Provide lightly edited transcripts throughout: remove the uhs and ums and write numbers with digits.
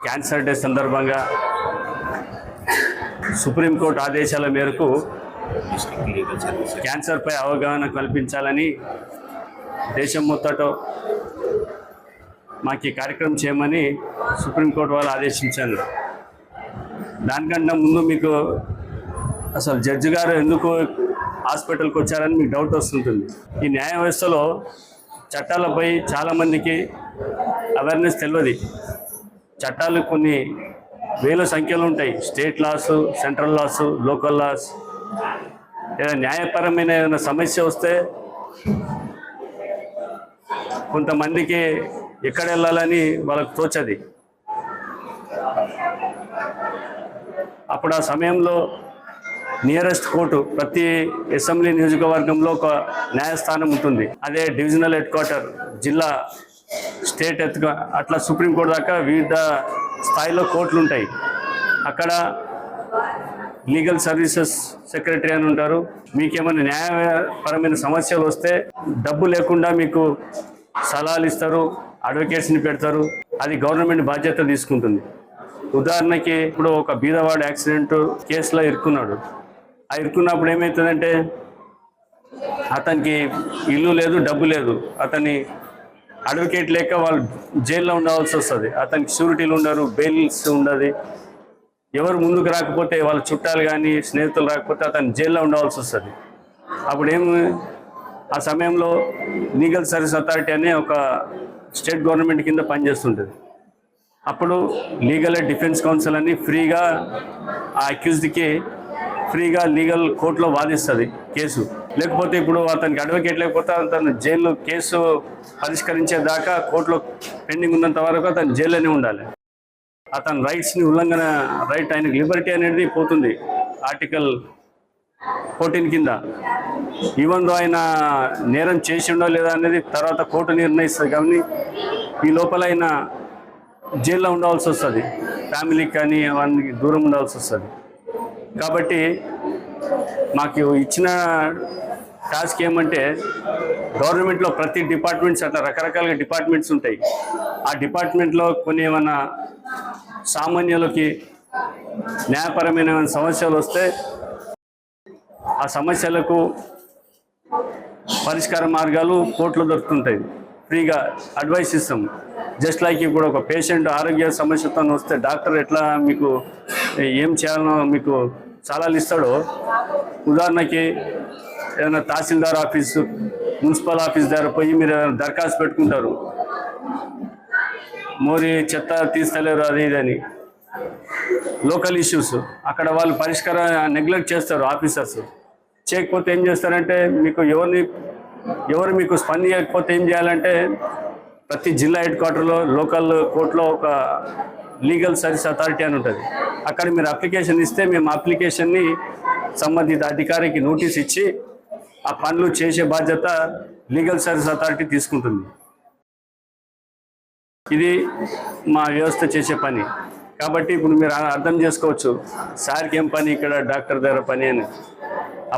Cancer day సందర్భంగా supreme court ఆదేశాల మేరకు క్యాన్సర్పై అవగాహన కల్పించాలని దేశం మొత్తటో మాకు ఈ కార్యక్రమం చేయమని సుప్రీంకోర్టు వాళ్ళు ఆదేశించారు. దానికన్నా ముందు మీకు అసలు జడ్జి గారు ఎందుకు హాస్పిటల్కి వచ్చారని మీకు డౌట్ వస్తుంటుంది. ఈ న్యాయ వ్యవస్థలో చట్టాలపై చాలామందికి అవేర్నెస్ తెలియదు. చట్టాలు కొన్ని వేల సంఖ్యలో ఉంటాయి. State laws, central laws, local laws. ఏదైనా న్యాయపరమైన ఏదైనా సమస్య వస్తే కొంతమందికి ఎక్కడ వెళ్ళాలని వాళ్ళకు తోచది. అప్పుడు ఆ సమయంలో నియరెస్ట్ కోర్టు ప్రతి అసెంబ్లీ నియోజకవర్గంలో ఒక న్యాయస్థానం ఉంటుంది. అదే డివిజనల్ హెడ్ క్వార్టర్, జిల్లా, స్టేట్ అట్లా సుప్రీంకోర్టు దాకా వివిధ స్థాయిలో కోర్టులు ఉంటాయి. అక్కడ లీగల్ సర్వీసెస్ సెక్రటరీ అని ఉంటారు. మీకేమైనా న్యాయపరమైన సమస్యలు వస్తే డబ్బు లేకుండా మీకు సలహాలు ఇస్తారు, అడ్వకేట్స్ని పెడతారు. అది గవర్నమెంట్ బాధ్యత తీసుకుంటుంది. ఉదాహరణకి ఇప్పుడు ఒక బీదవాడు యాక్సిడెంట్ కేసులో ఇరుక్కున్నాడు. ఆ ఇరుక్కున్నప్పుడు ఏమవుతుందంటే అతనికి ఇల్లు లేదు, డబ్బు లేదు. అతని అడ్వకేట్ లేక వాళ్ళు జైల్లో ఉండవలసి వస్తుంది. అతనికి షూరిటీలు ఉండరు, బెయిల్స్ ఉండదు. ఎవరు ముందుకు రాకపోతే, వాళ్ళ చుట్టాలు కానీ స్నేహితులు రాకపోతే అతను జైల్లో ఉండవలసి వస్తుంది. అప్పుడు ఆ సమయంలో లీగల్ సర్వీస్ అథారిటీ అనే ఒక స్టేట్ గవర్నమెంట్ కింద పనిచేస్తుంటుంది. అప్పుడు లీగల్ డిఫెన్స్ కౌన్సిల్ అని ఫ్రీగా ఆ అక్యూజ్డ్కి ఫ్రీగా లీగల్ కోర్టులో వాదిస్తుంది కేసు. లేకపోతే ఇప్పుడు అతనికి అడ్వకేట్ లేకపోతే అతను జైల్లో కేసు పరిష్కరించేదాకా కోర్టులో పెండింగ్ ఉన్నంత వరకు అతను జైల్లోనే ఉండాలి. అతని రైట్స్ని ఉల్లంఘన, ఆయనకు లిబర్టీ అనేది పోతుంది ఆర్టికల్ 14 కింద. ఈవెన్ దో ఆయన నేరం చేసిండో లేదా అనేది తర్వాత కోర్టు నిర్ణయిస్తుంది. కానీ ఈ లోపల ఆయన జైల్లో ఉండవలసి వస్తుంది. ఫ్యామిలీకి కానీ అవన్నీ దూరం ఉండవలసి వస్తుంది. కాబట్టి మాకు ఇచ్చిన టాస్క్ ఏమంటే, గవర్నమెంట్లో ప్రతి డిపార్ట్మెంట్స్ అట్లా రకరకాలుగా డిపార్ట్మెంట్స్ ఉంటాయి. ఆ డిపార్ట్మెంట్లో కొన్ని ఏమైనా సామాన్యులకి న్యాయపరమైన సమస్యలు వస్తే ఆ సమస్యలకు పరిష్కార మార్గాలు కోర్టులో దొరుకుతుంటాయి. ఫ్రీగా అడ్వైస్ ఇస్తాం. జస్ట్ లైక్ ఇప్పుడు ఒక పేషెంట్ ఆరోగ్య సమస్యతో వస్తే డాక్టర్ ఎట్లా మీకు ఏం చేయాలనో మీకు సలహాలు ఇస్తాడో, ఉదాహరణకి ఏదైనా తహసీల్దార్ ఆఫీసు, మున్సిపల్ ఆఫీస్ దగ్గర పోయి మీరు దరఖాస్తు పెట్టుకుంటారు, మోరి చెత్త తీస్తలేరు అది ఇదని, లోకల్ ఇష్యూస్. అక్కడ వాళ్ళు పరిష్కారం నెగ్లెక్ట్ చేస్తారు ఆఫీసర్స్. చేయకపోతే ఏం చేస్తారంటే, మీకు ఎవరు మీకు స్పందించకపోతే ఏం చేయాలంటే, ప్రతి జిల్లా హెడ్ క్వార్టర్లో లోకల్ కోర్టులో ఒక లీగల్ సర్వీస్ అథారిటీ అని ఉంటుంది. అక్కడ మీరు అప్లికేషన్ ఇస్తే మేము అప్లికేషన్ని సంబంధిత అధికారికి నోటీస్ ఇచ్చి ఆ పనులు చేసే బాధ్యత లీగల్ సర్వీస్ అథారిటీ తీసుకుంటుంది. ఇది మా వ్యవస్థ చేసే పని. కాబట్టి ఇప్పుడు మీరు అర్థం చేసుకోవచ్చు సార్కి ఏం పని, ఇక్కడ డాక్టర్ దగ్గర పని అని.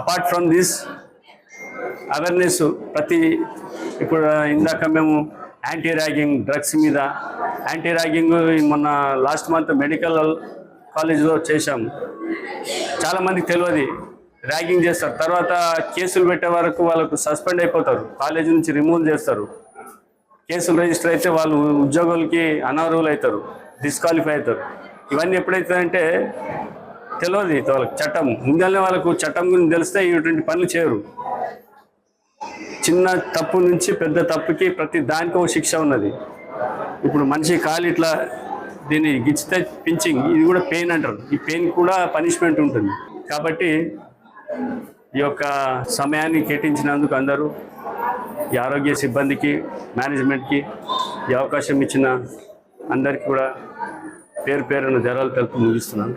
అపార్ట్ ఫ్రమ్ దిస్ అవేర్నెస్ ఇప్పుడు ఇందాక మేము యాంటీ ర్యాగింగ్, డ్రగ్స్ మీద యాంటీ ర్యాగింగ్ మొన్న లాస్ట్ మంత్ మెడికల్ కాలేజ్లో చేశాము. చాలామందికి తెలియదు ర్యాగింగ్ చేస్తారు. తర్వాత కేసులు పెట్టే వరకు వాళ్ళకు సస్పెండ్ అయిపోతారు, కాలేజీ నుంచి రిమూవ్ చేస్తారు. కేసులు రిజిస్టర్ అయితే వాళ్ళు ఉద్యోగులకి అనర్హులు అవుతారు, డిస్క్వాలిఫై అవుతారు. ఇవన్నీ ఎప్పుడైతుందంటే తెలియదు వాళ్ళకి చట్టం. ముందరనే వాళ్ళకు చట్టం గురించి తెలిస్తే ఇటువంటి పనులు చేయరు. చిన్న తప్పు నుంచి పెద్ద తప్పుకి ప్రతి దానికి ఒక శిక్ష ఉన్నది. ఇప్పుడు మనిషి కాలు ఇట్లా దీన్ని గిచ్చితే పించింగ్, ఇది కూడా పెయిన్ అంటారు. ఈ పెయిన్ కూడా పనిష్మెంట్ ఉంటుంది. కాబట్టి ఈ యొక్క సమయాన్ని కేటాయించినందుకు అందరూ, ఈ ఆరోగ్య సిబ్బందికి, మేనేజ్మెంట్కి ఈ అవకాశం ఇచ్చిన అందరికీ కూడా పేరు పేరున ధన్యవాదాలు తెలుపుతూ ముగిస్తున్నాను.